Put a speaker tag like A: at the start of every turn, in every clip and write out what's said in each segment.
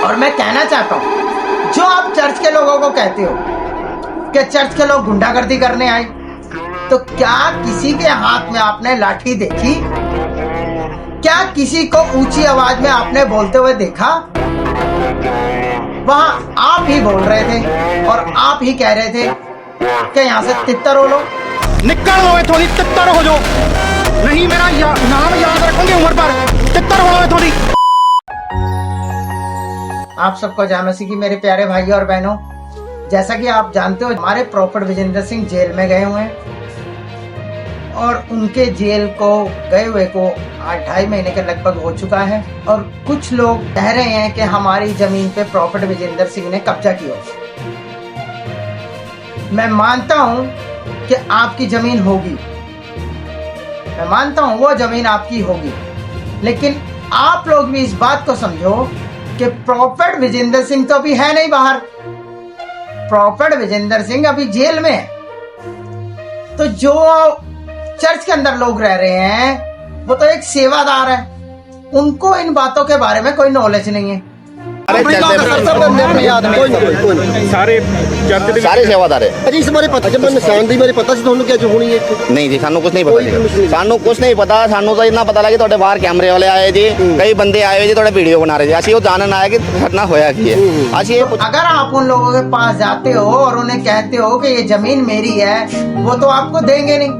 A: और मैं कहना चाहता हूँ, जो आप चर्च के लोगों को कहते हो कि चर्च के लोग गुंडागर्दी करने आए, तो क्या किसी के हाथ में आपने लाठी देखी? क्या किसी को ऊंची आवाज में आपने बोलते हुए देखा? वहां आप ही बोल रहे थे और आप ही कह रहे थे कि यहाँ से तितर हो लो,
B: निकल लो इथों दी, तितर हो जाओ, नहीं मेरा नाम याद रखोगे उम्र पर, तितर हो लो इथों दी।
A: आप सबको जय मसीह की मेरे प्यारे भाइयों और बहनों, जैसा कि आप जानते हो हमारे प्रॉफिट विजेंद्र सिंह जेल में गए हुए हैं और उनके जेल को गए हुए को 2.5 महीने के लगभग हो चुका है। और कुछ लोग कह रहे हैं कि हमारी जमीन पे प्रॉफिट विजेंद्र सिंह ने कब्जा किया। मैं मानता हूं कि आपकी जमीन होगी, मैं मानता हूं वो जमीन आपकी होगी, लेकिन आप लोग भी इस बात को समझो कि प्रॉफिट विजेंद्र सिंह तो अभी है नहीं बाहर, प्रॉफिट विजेंद्र सिंह अभी जेल में है। तो जो चर्च के अंदर लोग रह रहे हैं वो तो एक सेवादार है, उनको इन बातों के बारे में कोई नॉलेज नहीं है।
C: ਸਾਰੇ ਸੇਵਾਦਾਰ ਹੈ
D: ਜੀ ਇਸ ਬਾਰੇ ਪਤਾ, ਜਦ ਨਿਸ਼ਾਨ ਦੀ ਬਾਰੇ ਪਤਾ ਸੀ ਤੁਹਾਨੂੰ ਕਿ ਅੱਜ ਹੋਣੀ ਹੈ ਇੱਥੇ?
C: ਨਹੀਂ ਜੀ, ਸਾਨੂੰ ਕੁਝ ਨਹੀਂ ਪਤਾ ਜੀ, ਸਾਨੂੰ ਕੁਝ ਨਹੀਂ ਪਤਾ। ਸਾਨੂੰ ਤਾਂ ਇੰਨਾ ਪਤਾ ਲੱਗਾ ਤੁਹਾਡੇ ਬਾਹਰ ਕੈਮਰੇ ਵਾਲੇ ਆਏ ਜੀ, ਕਈ ਬੰਦੇ ਆਏ ਜੀ, ਤੁਹਾਡਾ ਵੀਡੀਓ ਬਣਾ ਰਹੇ ਜੀ। ਅਸੀਂ ਉਹ जानना आए कि घटना होया की है। ਅਸੀਂ
A: अगर आप उन लोगों के पास जाते हो और उन्हें कहते हो कि ये जमीन मेरी है, वो तो आपको देंगे नहीं,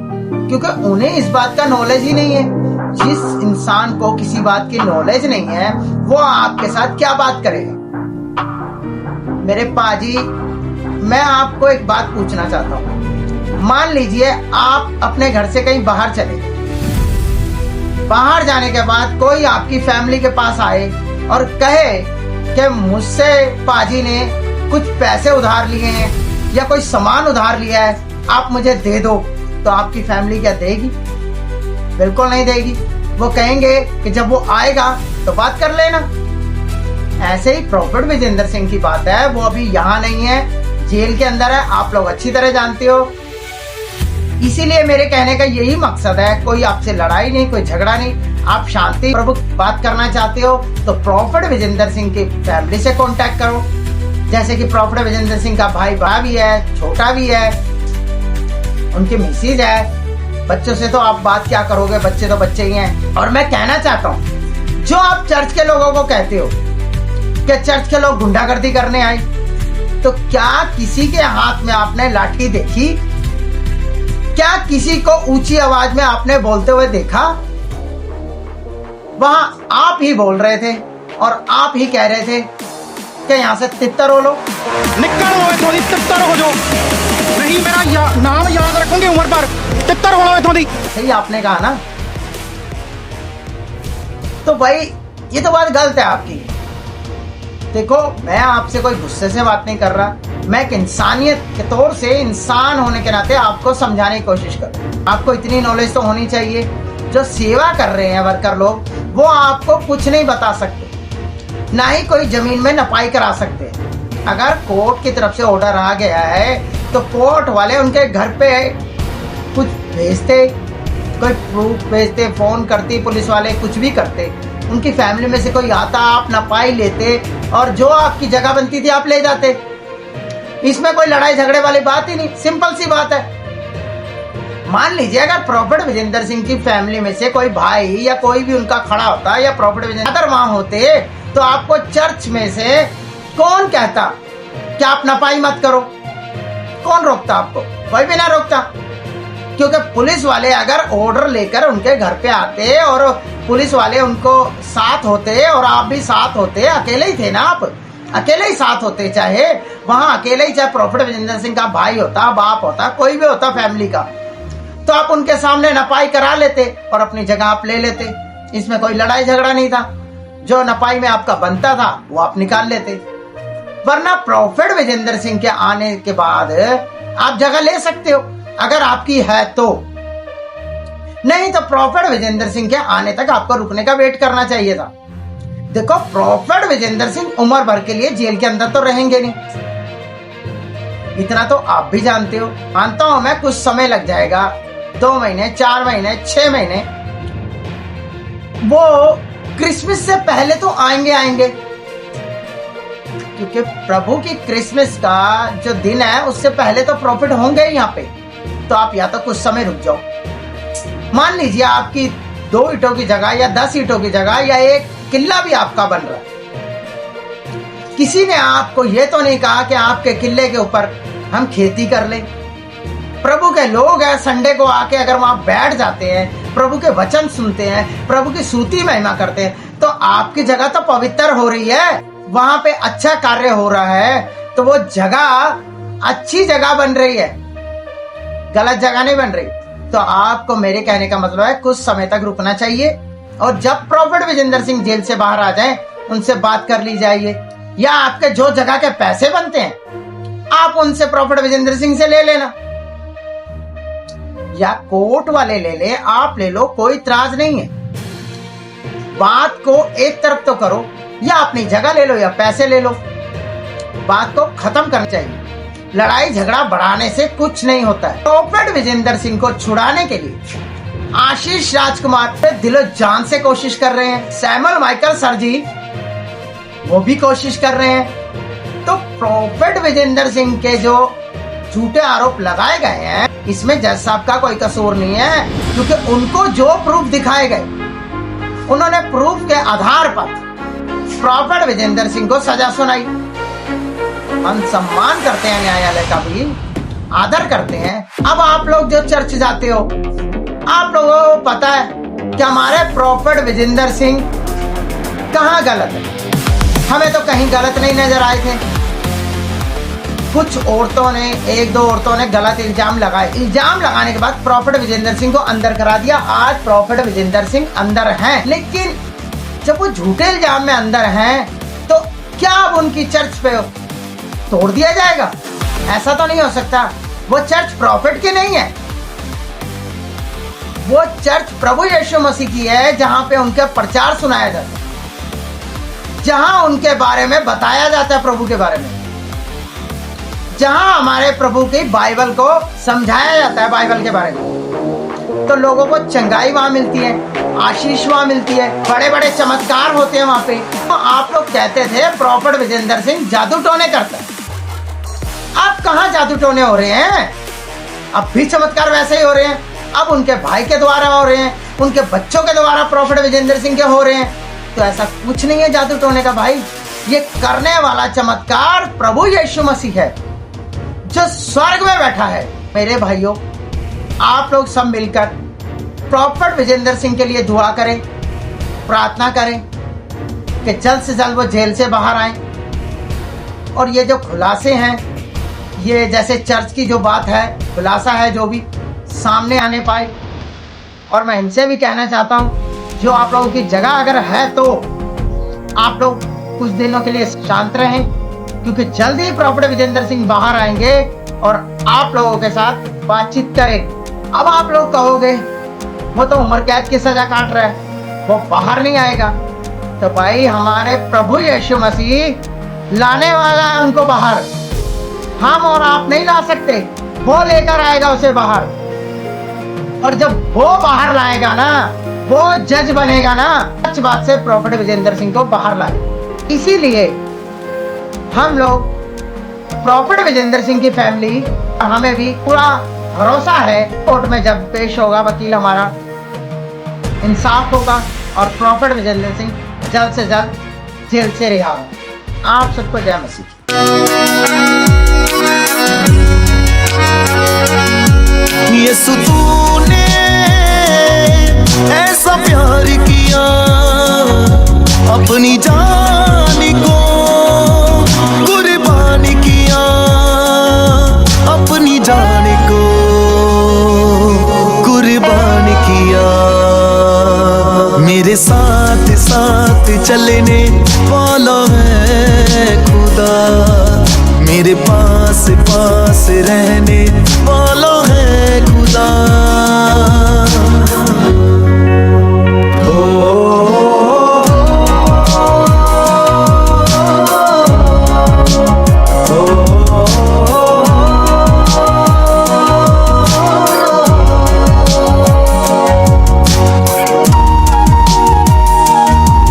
A: क्योंकि उन्हें इस बात का नॉलेज ही नहीं है। जिस इंसान को किसी बात की नॉलेज नहीं है वो आपके साथ क्या बात करेगा? मेरे पाजी, मैं आपको एक बात पूछना चाहता हूँ। मान लीजिए आप अपने घर से कहीं बाहर चले, बाहर जाने के बाद कोई आपकी फैमिली के पास आए और कहे कि मुझसे पाजी ने कुछ पैसे उधार लिए हैं या कोई सामान उधार लिया है, आप मुझे दे दो, तो आपकी फैमिली क्या देगी? बिल्कुल नहीं देगी। वो कहेंगे कि जब वो आएगा तो बात कर लेना। ऐसे ही प्रॉफिट विजेंद्र सिंह की बात है, वो अभी यहाँ नहीं है, जेल के अंदर है, आप लोग अच्छी तरह जानते हो। इसीलिए मेरे कहने का यही मकसद है, कोई आपसे लड़ाई नहीं, कोई झगड़ा नहीं। आप शांति प्रभु बात करना चाहते हो तो प्रॉफिट विजेंद्र सिंह की फैमिली से कांटेक्ट करो। जैसे कि प्रॉफिट विजेंद्र सिंह का भाई बड़ा भी है, छोटा भी है, उनकी मिसेज है। बच्चों से तो आप बात क्या करोगे, बच्चे तो बच्चे ही हैं। और मैं कहना चाहता हूँ, जो आप चर्च के लोगों को कहते हो कि चर्च के लोग गुंडागर्दी करने आए, तो क्या किसी के हाथ में आपने लाठी देखी? क्या किसी को ऊंची आवाज में आपने बोलते हुए देखा? वहां आप ही बोल रहे थे और आप ही कह रहे थे कि यहाँ से तितर हो लो,
B: निकल लो इथों दी, तितर हो जाओ, नहीं मेरा नाम याद रखोगे उम्र पर, तितर हो लो इथों दी।
A: सही आपने कहा ना। तो भाई ये तो बात गलत है आपकी। देखो, मैं आपसे कोई गुस्से से बात नहीं कर रहा, मैं एक इंसानियत के तौर से, इंसान होने के नाते आपको समझाने की कोशिश कर। आपको इतनी नॉलेज तो होनी चाहिए, जो सेवा कर रहे हैं वर्कर लोग, वो आपको कुछ नहीं बता सकते, ना ही कोई जमीन में नपाई करा सकते। अगर कोर्ट की तरफ से ऑर्डर आ गया है तो कोर्ट वाले उनके घर पे कुछ भेजते, कोई प्रूफ भेजते, फोन करती पुलिस वाले, कुछ भी करते, उनकी फैमिली में से कोई आता, आप नपाई लेते और जो आपकी जगह बनती थी आप ले जाते। इसमें कोई लड़ाई झगड़े वाली बात ही नहीं, सिंपल सी बात है। मान लीजिए अगर प्रॉफिट विजेंद्र सिंह की फैमिली में से कोई भाई या कोई भी उनका खड़ा होता या प्रॉफिट विजेंद्र अगर वहां होते, तो आपको चर्च में से कौन कहता कि आप नपाई मत करो? कौन रोकता आपको? कोई भी ना रोकता, क्योंकि पुलिस वाले अगर ऑर्डर लेकर उनके घर पे आते और पुलिस वाले उनको साथ होते और आप भी साथ होते, अकेले ही थे ना, आप अकेले ही साथ होते, चाहे वहां अकेले ही, चाहे प्रॉफिट विजेंद्र सिंह का भाई होता, बाप होता, कोई भी होता फैमिली का, तो आप उनके सामने नपाई करा लेते और अपनी जगह आप ले लेते। इसमें कोई लड़ाई झगड़ा नहीं था। जो नपाई में आपका बनता था वो आप निकाल लेते। वरना प्रॉफिट विजेंद्र सिंह के आने के बाद आप जगह ले सकते हो अगर आपकी है तो, नहीं तो प्रॉफिट विजेंद्र सिंह के आने तक आपको रुकने का वेट करना चाहिए था। देखो, प्रॉफिट विजेंद्र सिंह उम्र भर के लिए जेल के अंदर तो रहेंगे नहीं, इतना तो आप भी जानते हो। मानता हूं मैं कुछ समय लग जाएगा, 2 महीने, 4 महीने, 6 महीने, वो क्रिसमस से पहले तो आएंगे। क्योंकि प्रभु की क्रिसमस का जो दिन है उससे पहले तो प्रॉफिट होंगे ही यहाँ पे। तो आप या तो कुछ समय रुक जाओ। मान लीजिए आपकी 2 ईंटों की जगह या 10 ईंटों की जगह या एक किला भी आपका बन रहा है। किसी ने आपको ये तो नहीं कहा कि आपके किले के ऊपर हम खेती कर लें। प्रभु के लोग हैं, संडे को आके अगर वहां बैठ जाते हैं, प्रभु के वचन सुनते हैं, प्रभु की स्तुति महिमा करते हैं, तो आपकी जगह तो पवित्र हो रही है, वहां पे अच्छा कार्य हो रहा है, तो वो जगह अच्छी जगह बन रही है, गलत जगह नहीं बन रही। तो आपको मेरे कहने का मतलब है कुछ समय तक रुकना चाहिए, और जब प्रॉफिट विजेंद्र सिंह जेल से बाहर आ जाएं, उनसे बात कर ली जाइए, या आपके जो जगह के पैसे बनते हैं आप उनसे प्रॉफिट विजेंद्र सिंह से ले लेना, या कोर्ट वाले ले ले, आप ले लो, कोई इतराज नहीं है। बात को एक तरफ तो करो, या अपनी जगह ले लो या पैसे ले लो, बात को खत्म करना चाहिए। लड़ाई झगड़ा बढ़ाने से कुछ नहीं होता है। प्रॉफिट विजेंद्र सिंह को छुड़ाने के लिए आशीष राजकुमार पे दिलो जान से कोशिश कर रहे हैं, सैमुअल माइकल सर जी वो भी कोशिश कर रहे हैं। तो प्रॉफिट विजेंद्र सिंह के जो झूठे आरोप लगाए गए हैं, इसमें जज साहब का कोई कसूर नहीं है, क्योंकि उनको जो प्रूफ दिखाए गए, उन्होंने प्रूफ के आधार पर प्रॉफिट विजेंद्र सिंह को सजा सुनाई। हम सम्मान करते हैं, न्यायालय का भी आदर करते हैं। अब आप लोग जो चर्च जाते हो, आप लोगों को पता है कि हमारे प्रॉफिट विजेंद्र सिंह कहाँ गलत है। हमें तो कहीं गलत नहीं नजर आए थे। कुछ औरतों ने, 1-2 औरतों ने गलत इल्जाम लगाए। इल्जाम लगाने के बाद प्रॉफिट विजेंद्र सिंह को अंदर करा दिया। आज प्रॉफिट विजेंद्र सिंह अंदर हैं, लेकिन जब वो झूठे इल्जाम में अंदर हैं, तो क्या अब उनकी चर्च पे तोड़ दिया जाएगा? ऐसा तो नहीं हो सकता। वो चर्च प्रॉफिट की नहीं है, वो चर्च प्रभु यीशु मसीह की है, जहां पे उनका प्रचार सुनाया जाता है, जहां उनके बारे में बताया जाता है, प्रभु के बारे में, जहां हमारे प्रभु की बाइबल को समझाया जाता है, बाइबल के बारे में। तो लोगों को चंगाई वहां मिलती है, आशीष वहां मिलती है, बड़े बड़े चमत्कार होते हैं वहां पे। तो आप लोग कहते थे प्रॉफिट विजेंद्र सिंह जादू टोने करता है। अब कहां जादू टोने हो रहे हैं? अब भी चमत्कार वैसे ही हो रहे हैं। अब उनके भाई के द्वारा हो रहे हैं, उनके बच्चों के द्वारा प्रॉफिट विजेंद्र सिंह के हो रहे हैं। तो ऐसा कुछ नहीं है जादू टोने का भाई। ये करने वाला चमत्कार प्रभु यीशु मसीह है, जो स्वर्ग में बैठा है। मेरे भाइयों, आप लोग सब मिलकर प्रॉफिट विजेंद्र सिंह के लिए दुआ करें, प्रार्थना करें कि जल्द से जल्द वो जेल से बाहर आए। और ये जो खुलासे हैं, ये जैसे चर्च की जो बात है, खुलासा है, जो भी सामने आने पाए। और मैं इनसे भी कहना चाहता हूँ, जो आप लोगों की जगह अगर है तो आप लोग कुछ दिनों के लिए शांत रहें, क्योंकि जल्द ही प्रॉफिट विजेंद्र सिंह बाहर आएंगे और आप लोगों के साथ बातचीत करेंगे। अब आप लोग कहोगे वो तो उम्र कैद की सजा काट रहा है, वो बाहर नहीं आएगा। तो भाई, हमारे प्रभु यीशु मसीह लाने वाला है उनको बाहर। हम और आप नहीं ला सकते, वो लेकर आएगा उसे बाहर। और जब वो बाहर लाएगा ना, वो जज बनेगा ना, सच बात से प्रॉफिट विजेंद्र सिंह को बाहर लाए। इसीलिए हम लोग प्रॉफिट विजेंद्र सिंह की फैमिली, हमें भी पूरा भरोसा है कोर्ट में जब पेश होगा वकील हमारा, इंसाफ होगा और प्रॉफिट विजेंद्र सिंह जल्द से जल्द जेल से रिहा होगा। आप सबको जय मसीह।
E: यीशु तूने ऐसा प्यार किया, अपनी जान को कुर्बान किया, अपनी जान को कुर्बान किया। मेरे साथ साथ चलने वाला है खुदा, मेरे पास पास रहने वाला है खुदा।